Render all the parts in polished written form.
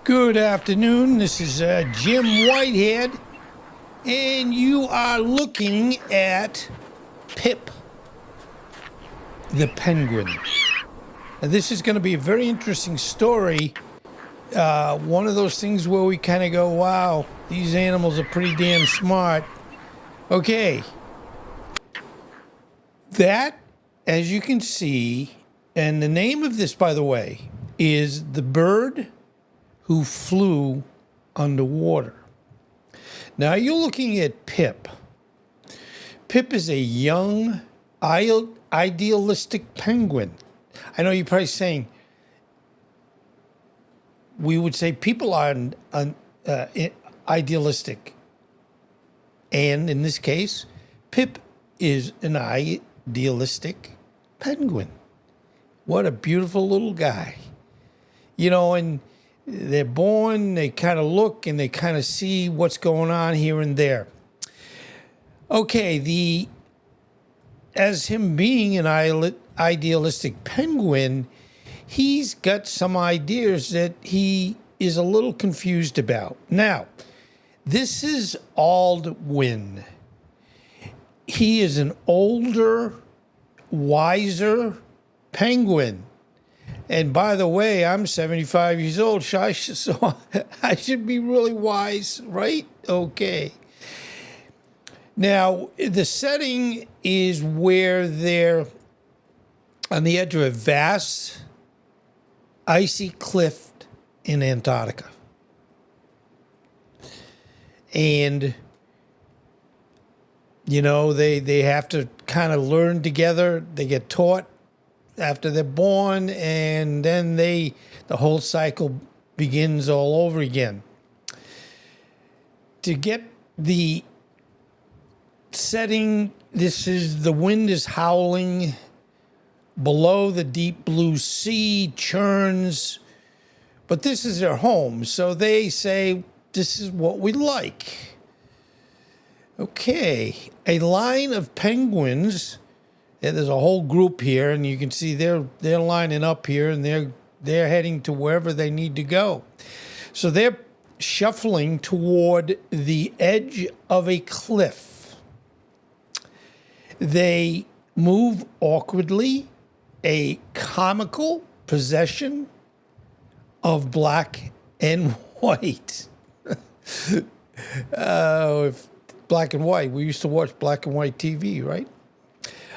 Good afternoon. This is Jim Whitehead, and you are looking at Pip the penguin. Now, this is going to be a very interesting story. One of those things where we kind of go, wow, these animals are pretty damn smart. Okay. That, as you can see, and the name of this, by the way, is The Bird Who Flew Underwater. Now you're looking at Pip. Pip is a young, idealistic penguin. I know you're probably saying, we would say people are idealistic. And in this case, Pip is an idealistic penguin. What a beautiful little guy. You know, and they're born, they kind of look and they kind of see what's going on here and there. Okay, as him being an idealistic penguin, he's got some ideas that he is a little confused about. Now, this is Aldwin. He is an older, wiser penguin. And by the way, I'm 75 years old, so I should be really wise, right? Okay. Now, the setting is where they're on the edge of a vast, icy cliff in Antarctica. And, you know, they have to kind of learn together. They get taught after they're born, and then the whole cycle begins all over again. To get the setting, the wind is howling below, the deep blue sea churns, but this is their home, so they say, this is what we like. Okay, a line of penguins. Yeah, there's a whole group here, and you can see they're lining up here, and they're heading to wherever they need to go. So they're shuffling toward the edge of a cliff. They move awkwardly, a comical procession of black and white. If black and white, we used to watch black and white TV, right?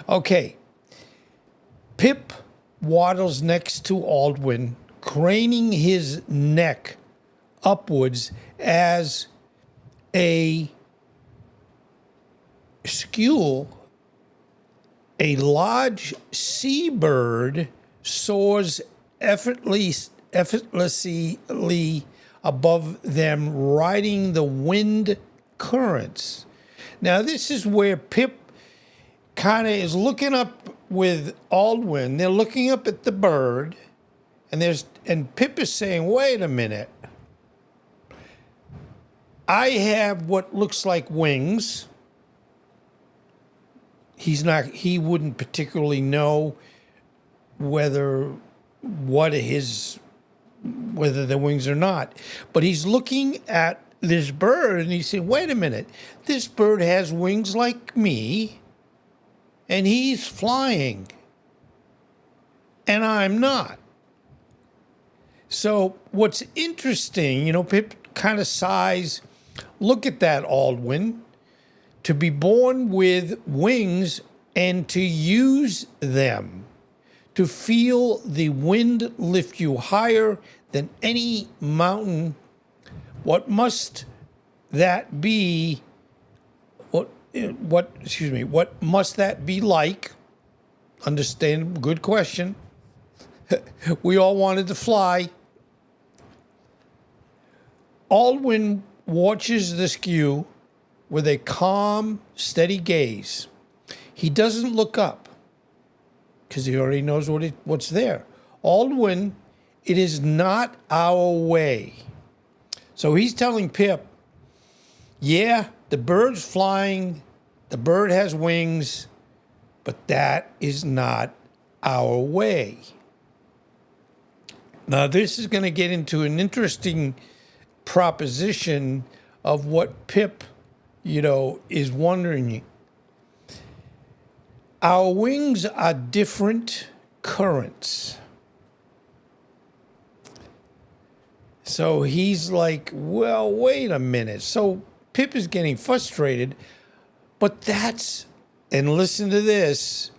Okay, Pip waddles next to Aldwin, craning his neck upwards as a skule, a large seabird, soars effortlessly above them, riding the wind currents. Now, this is where Pip kind of is looking up with Aldwin. They're looking up at the bird, and Pip is saying, wait a minute. I have what looks like wings. He wouldn't particularly know whether they're wings or not. But he's looking at this bird and he's saying, wait a minute, this bird has wings like me. And he's flying, and I'm not. So what's interesting, you know, Pip kind of sighs, look at that, Aldwin, to be born with wings and to use them, to feel the wind lift you higher than any mountain. What must that be? What must that be like? Understand, good question. We all wanted to fly. Aldwin watches the skew with a calm, steady gaze. He doesn't look up because he already knows what's there. Aldwin, it is not our way. So he's telling Pip, yeah, the bird's flying, the bird has wings, but that is not our way. Now, this is going to get into an interesting proposition of what Pip, is wondering. Our wings are different currents. So he's like, well, wait a minute. So Pip is getting frustrated, but and listen to this,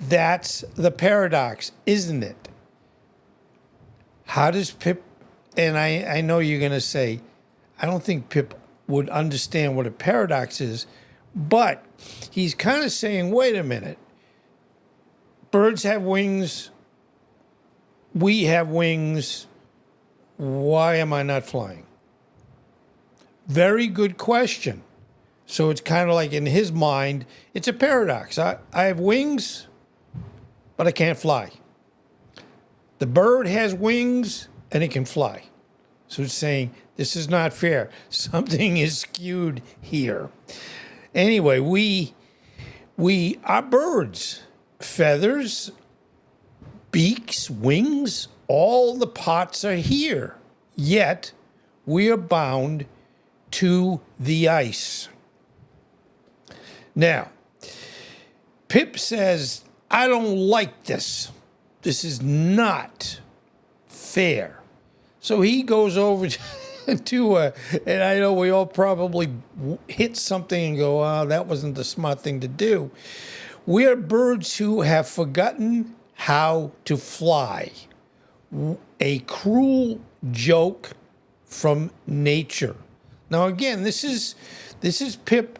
that's the paradox, isn't it? How does Pip, and I know you're going to say, I don't think Pip would understand what a paradox is, but he's kind of saying, wait a minute. Birds have wings. We have wings. Why am I not flying? Very good question. So it's kind of like in his mind, it's a paradox. I have wings, but I can't fly. The bird has wings and it can fly. So it's saying, this is not fair. Something is skewed here. Anyway, we are birds. Feathers, beaks, wings, all the parts are here. Yet we are bound to the ice. Now, Pip says, I don't like this. This is not fair. So he goes over to and I know we all probably hit something and go, oh, that wasn't the smart thing to do. We are birds who have forgotten how to fly. A cruel joke from nature. Now, again, this is Pip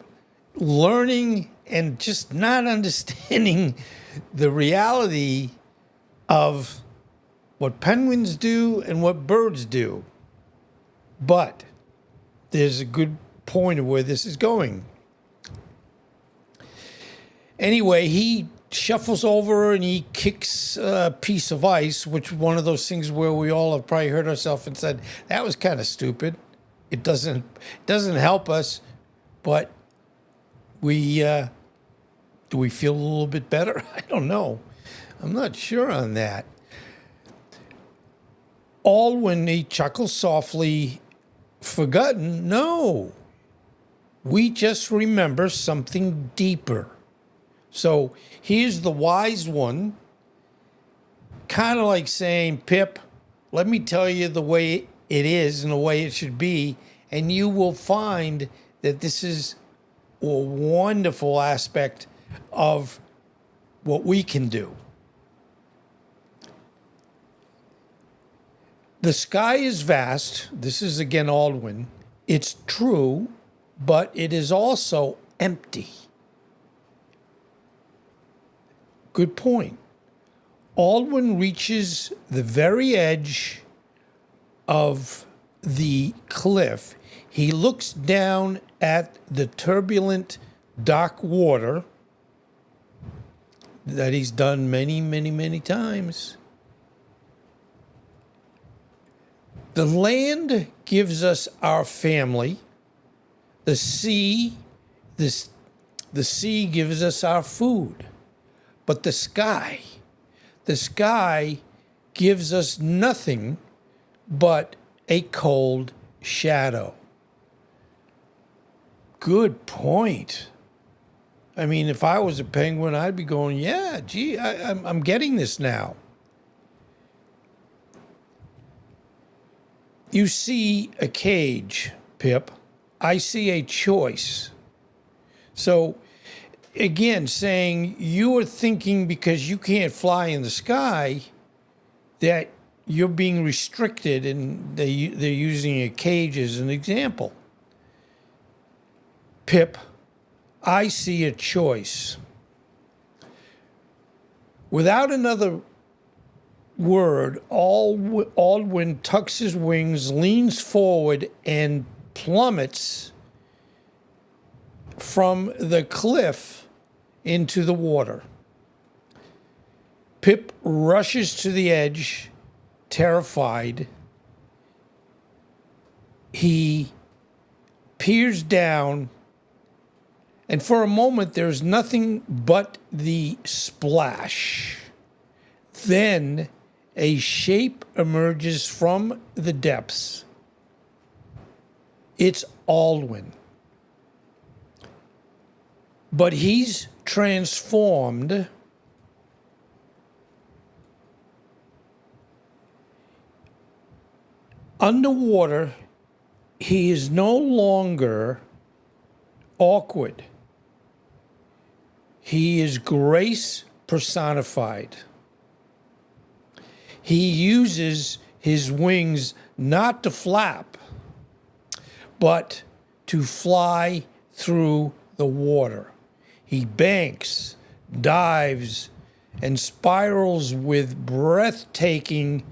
learning and just not understanding the reality of what penguins do and what birds do. But there's a good point of where this is going. Anyway, he shuffles over and he kicks a piece of ice, which is one of those things where we all have probably heard ourselves and said, that was kind of stupid. It doesn't help us, but do we feel a little bit better? I don't know. I'm not sure on that. Aldwin, he chuckles softly, forgotten? No. We just remember something deeper. So here's the wise one, kind of like saying, Pip, let me tell you the way it is and the way it should be, and you will find that this is a wonderful aspect of what we can do. The sky is vast. This is again Aldwin. It's true, but it is also empty. Good point. Aldwin reaches the very edge of the cliff. He looks down at the turbulent, dark water that he's done many, many, many times. The land gives us our family. The sea gives us our food. But the sky gives us nothing but a cold shadow. Good point. I mean, if I was a penguin, I'd be going, yeah, gee, I'm getting this now. You see a cage, Pip. I see a choice. So, again, saying you are thinking because you can't fly in the sky that you're being restricted, and they're using a cage as an example. Pip, I see a choice. Without another word, Aldwin tucks his wings, leans forward, and plummets from the cliff into the water. Pip rushes to the edge, terrified. He peers down, and for a moment there's nothing but the splash. Then a shape emerges from the depths. It's Aldwin. But he's transformed underwater. He is no longer awkward. He is grace personified. He uses his wings not to flap, but to fly through the water. He banks, dives, and spirals with breathtaking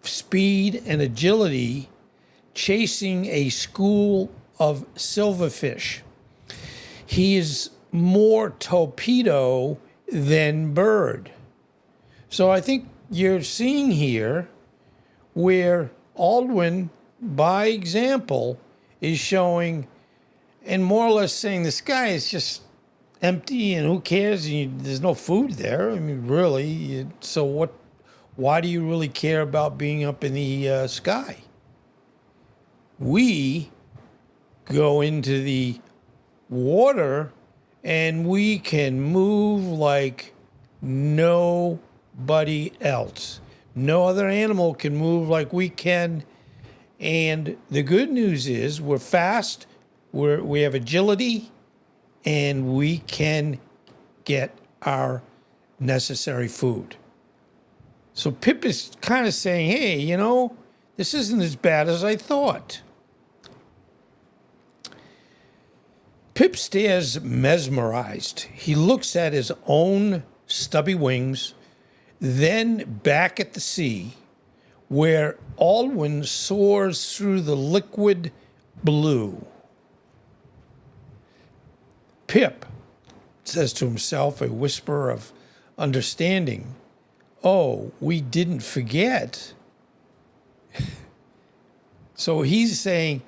speed and agility, chasing a school of silverfish. He is more torpedo than bird. So I think you're seeing here where Aldwin, by example, is showing and more or less saying the sky is just empty and who cares? There's no food there. I mean, really. So what? Why do you really care about being up in the sky? We go into the water and we can move like nobody else. No other animal can move like we can. And the good news is we're fast, we have agility, and we can get our necessary food. So Pip is kind of saying, hey, this isn't as bad as I thought. Pip stares mesmerized. He looks at his own stubby wings, then back at the sea, where Aldwin soars through the liquid blue. Pip says to himself, a whisper of understanding, oh, we didn't forget. So he's saying,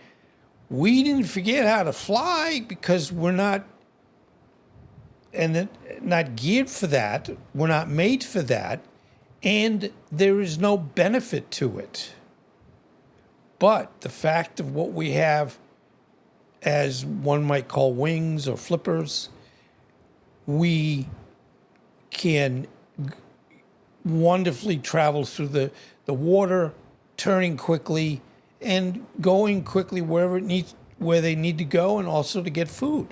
we didn't forget how to fly because we're not geared for that. We're not made for that. And there is no benefit to it. But the fact of what we have, as one might call wings or flippers, we can wonderfully travel through the water, turning quickly and going quickly where they need to go, and also to get food.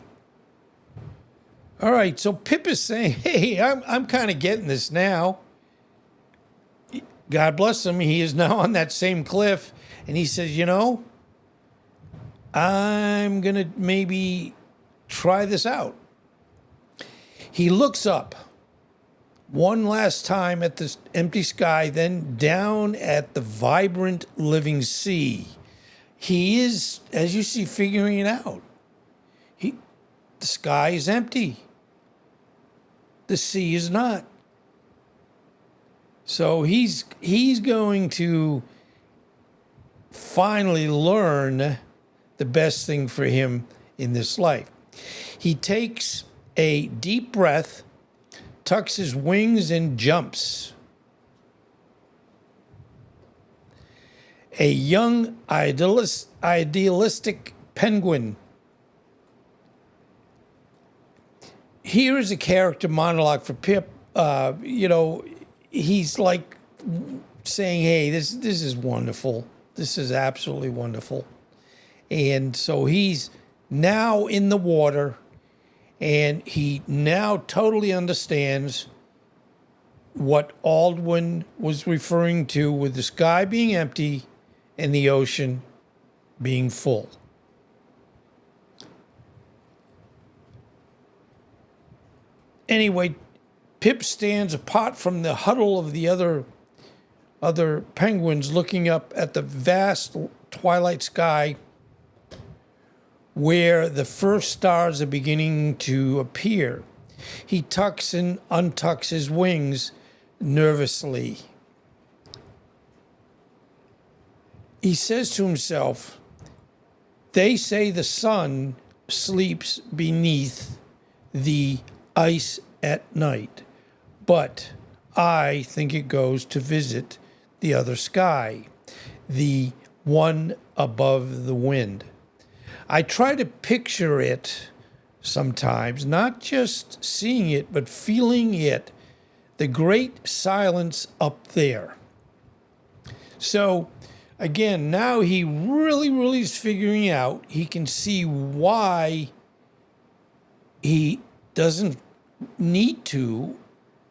All right, so Pip is saying, hey, I'm kind of getting this now. God bless him. He is now on that same cliff, and he says, I'm going to maybe try this out. He looks up one last time at the empty sky, then down at the vibrant living sea. He is, as you see, figuring it out. The sky is empty. The sea is not. So he's going to finally learn the best thing for him in this life. He takes a deep breath, tucks his wings, and jumps. A young idealistic penguin. Here is a character monologue for Pip. He's like saying, hey, this is wonderful. This is absolutely wonderful. And so he's now in the water, and he now totally understands what Aldwin was referring to with the sky being empty and the ocean being full. Anyway, Pip stands apart from the huddle of the other penguins, looking up at the vast twilight sky where the first stars are beginning to appear. He tucks and untucks his wings nervously. He says to himself, they say the sun sleeps beneath the ice at night, but I think it goes to visit the other sky, the one above the wind. I try to picture it sometimes, not just seeing it, but feeling it, the great silence up there. So, again, now he really is figuring out, he can see why he doesn't need to,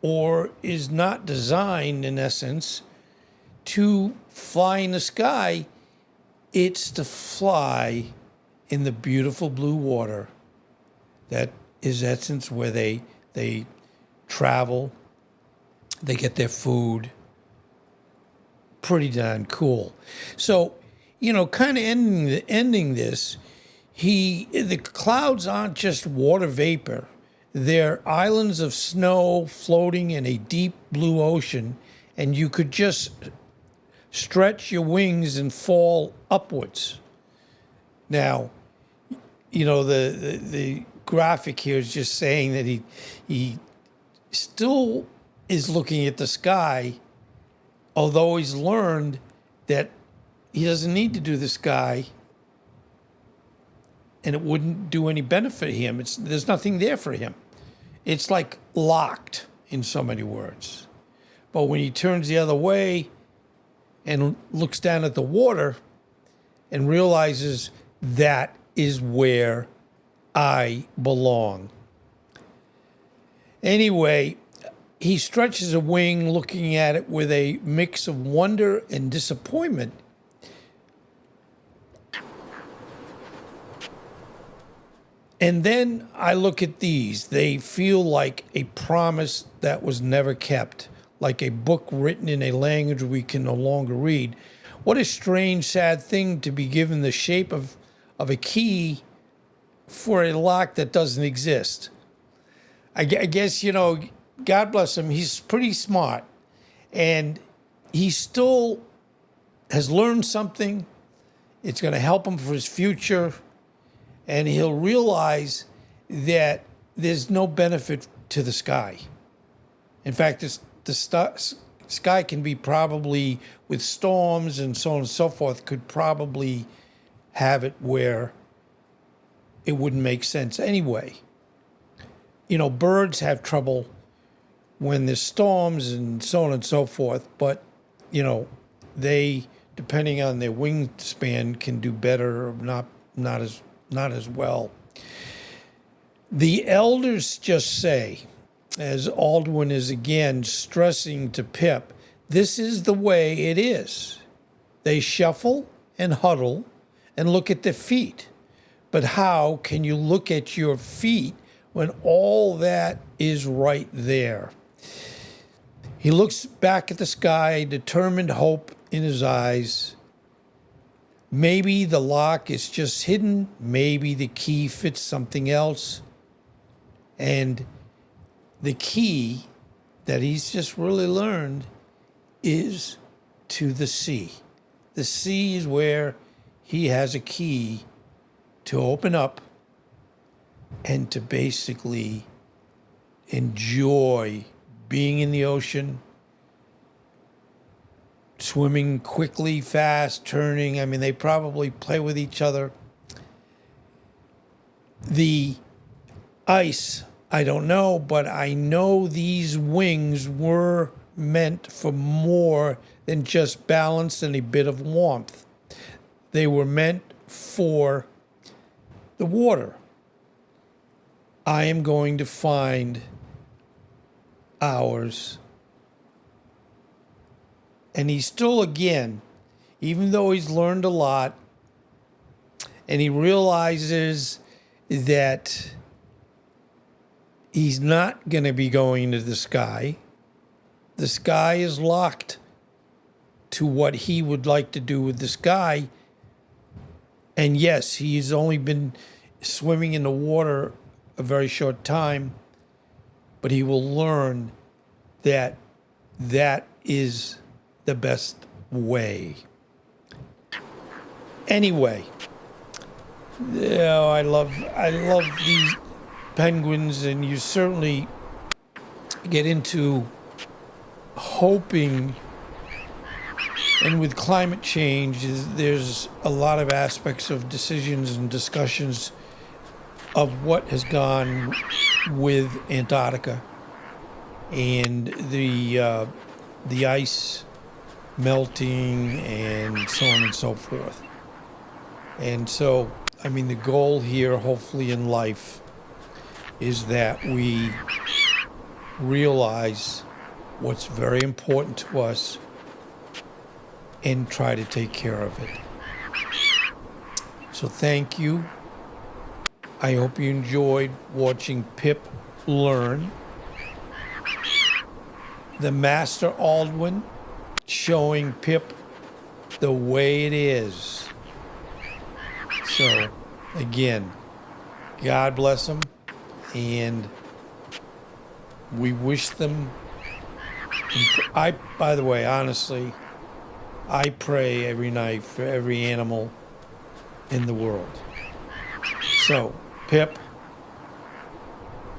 or is not designed, in essence, to fly in the sky. It's to fly in the beautiful blue water. That is essence where they travel, they get their food. Pretty darn cool. So, kind of ending this, the clouds aren't just water vapor. They're islands of snow floating in a deep blue ocean, and you could just stretch your wings and fall upwards. Now, the graphic here is just saying that he still is looking at the sky, although he's learned that he doesn't need to do the sky, and it wouldn't do any benefit to him. There's nothing there for him. It's like locked, in so many words. But when he turns the other way and looks down at the water and realizes that is where I belong. Anyway, he stretches a wing, looking at it with a mix of wonder and disappointment. And then I look at these. They feel like a promise that was never kept, like a book written in a language we can no longer read. What a strange, sad thing to be given the shape of a key for a lock that doesn't exist. I guess, God bless him, he's pretty smart. And he still has learned something. It's going to help him for his future. And he'll realize that there's no benefit to the sky. In fact, the sky can be probably, with storms and so on and so forth, could probably have it where it wouldn't make sense anyway. Birds have trouble when there's storms and so on and so forth, but, they, depending on their wingspan, can do better or not as well. The elders just say, as Aldwin is again stressing to Pip, this is the way it is. They shuffle and huddle and look at their feet. But how can you look at your feet when all that is right there? He looks back at the sky, determined hope in his eyes. Maybe the lock is just hidden. Maybe the key fits something else. And the key that he's just really learned is to the sea. The sea is where he has a key to open up and to basically enjoy being in the ocean, swimming quickly, fast, turning. I mean, they probably play with each other. The ice, I don't know, but I know these wings were meant for more than just balance and a bit of warmth. They were meant for the water. I am going to find ours. And he's still, again, even though he's learned a lot, and he realizes that he's not going to be going to the sky is locked to what he would like to do with the sky. And yes, he's only been swimming in the water a very short time, but he will learn that that is the best way. Anyway, I love these penguins, and you certainly get into hoping And with climate change, there's a lot of aspects of decisions and discussions of what has gone with Antarctica and the ice melting and so on and so forth. And so, I mean, the goal here, hopefully in life, is that we realize what's very important to us and try to take care of it. So thank you. I hope you enjoyed watching Pip learn. The Master Aldwin showing Pip the way it is. So, again, God bless them, and we wish them. By the way, honestly, I pray every night for every animal in the world. So, Pip,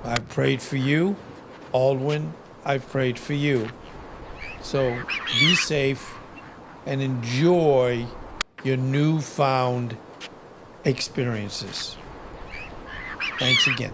I've prayed for you. Aldwin, I've prayed for you. So be safe and enjoy your newfound experiences. Thanks again.